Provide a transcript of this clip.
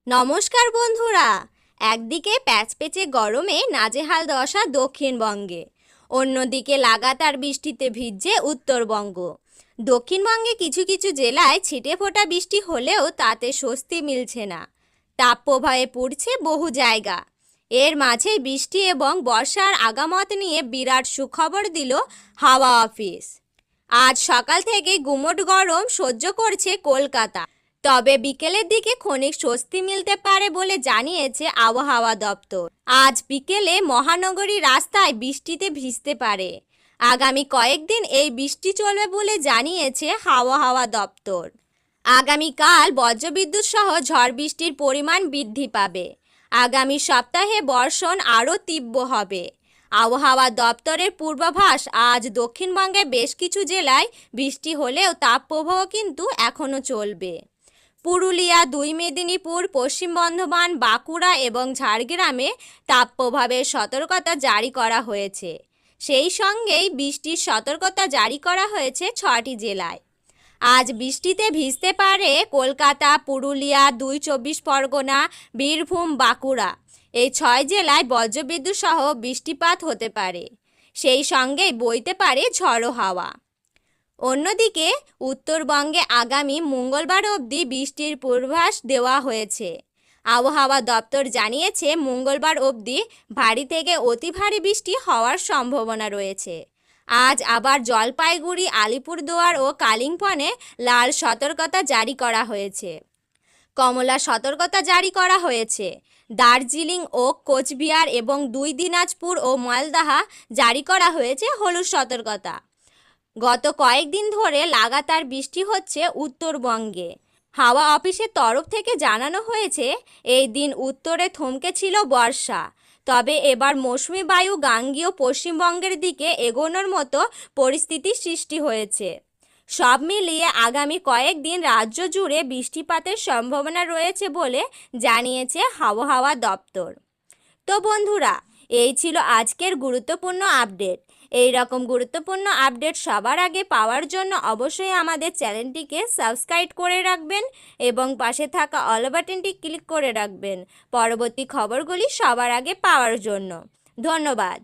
নমস্কার বন্ধুরা। একদিকে প্যাচপেচে গরমে নাজেহাল দশা দক্ষিণবঙ্গে, অন্যদিকে লাগাতার বৃষ্টিতে ভিজছে উত্তরবঙ্গ। দক্ষিণবঙ্গে কিছু কিছু জেলায় ছিটেফোঁটা বৃষ্টি হলেও তাতে স্বস্তি মিলছে না। তাপপ্রবাহে পড়ছে বহু জায়গা। এর মাঝেই বৃষ্টি এবং বর্ষার আগামত নিয়ে বিরাট সুখবর দিল হাওয়া অফিস। আজ সকাল থেকে গুমোট গরম সহ্য করছে কলকাতা, তবে বিকেলের দিকে ক্ষণিক স্বস্তি মিলতে পারে বলে জানিয়েছে আবহাওয়া দপ্তর। আজ বিকেলে মহানগরী রাস্তায় বৃষ্টিতে ভিজতে পারে। আগামী কয়েকদিন এই বৃষ্টি চলবে বলে জানিয়েছে আবহাওয়া দপ্তর। আগামীকাল বজ্রবিদ্যুৎ সহ ঝড় বৃষ্টির পরিমাণ বৃদ্ধি পাবে। আগামী সপ্তাহে বর্ষণ আরও তীব্র হবে। আবহাওয়া দপ্তরের পূর্বাভাস, আজ দক্ষিণবঙ্গে বেশ কিছু জেলায় বৃষ্টি হলেও তাপপ্রবাহ কিন্তু এখনও চলবে। পুরুলিয়া, 2 মেদিনীপুর, পশ্চিম বর্ধমান, বাঁকুড়া এবং ঝাড়গ্রামে তাপপ্রবাহের সতর্কতা জারি করা হয়েছে। সেই সঙ্গেই বৃষ্টির সতর্কতা জারি করা হয়েছে 6টি জেলায়। আজ বৃষ্টিতে ভিজতে পারে কলকাতা, পুরুলিয়া, 2 চব্বিশ পরগনা, বীরভূম, বাঁকুড়া। এই 6 জেলায় বজ্রবিদ্যুৎ সহ বৃষ্টিপাত হতে পারে। সেই সঙ্গেই বইতে পারে ঝড়ো হাওয়া। অন্যদিকে উত্তরবঙ্গে আগামী মঙ্গলবার অবধি বৃষ্টির পূর্বাভাস দেওয়া হয়েছে। আবহাওয়া দপ্তর জানিয়েছে মঙ্গলবার অবধি ভারী থেকে অতি ভারী বৃষ্টি হওয়ার সম্ভাবনা রয়েছে। আজ আবার জলপাইগুড়ি, আলিপুরদুয়ার ও কালিম্পংয়ে লাল সতর্কতা জারি করা হয়েছে। কমলা সতর্কতা জারি করা হয়েছে। দার্জিলিং ও কোচবিহার এবং 2 দিনাজপুর ও মালদাহা জারি করা হয়েছে হলুদ সতর্কতা। গত কয়েকদিন ধরে লাগাতার বৃষ্টি হচ্ছে উত্তরবঙ্গে। হাওয়া অফিসের তরফ থেকে জানানো হয়েছে এই দিন উত্তরে থমকে ছিল বর্ষা, তবে এবার মৌসুমি বায়ু গাঙ্গেয় পশ্চিমবঙ্গের দিকে এগোনোর মতো পরিস্থিতির সৃষ্টি হয়েছে। সব মিলিয়ে আগামী কয়েকদিন রাজ্য জুড়ে বৃষ্টিপাতের সম্ভাবনা রয়েছে বলে জানিয়েছে আবহাওয়া দপ্তর। তো বন্ধুরা, এই ছিল আজকের গুরুত্বপূর্ণ আপডেট। এই রকম গুরুত্বপূর্ণ আপডেট সবার আগে পাওয়ার জন্য অবশ্যই আমাদের চ্যানেলটিকে সাবস্ক্রাইব করে রাখবেন এবং পাশে থাকা অল বাটনটি ক্লিক করে রাখবেন পরবর্তী খবরগুলি সবার আগে পাওয়ার জন্য। ধন্যবাদ।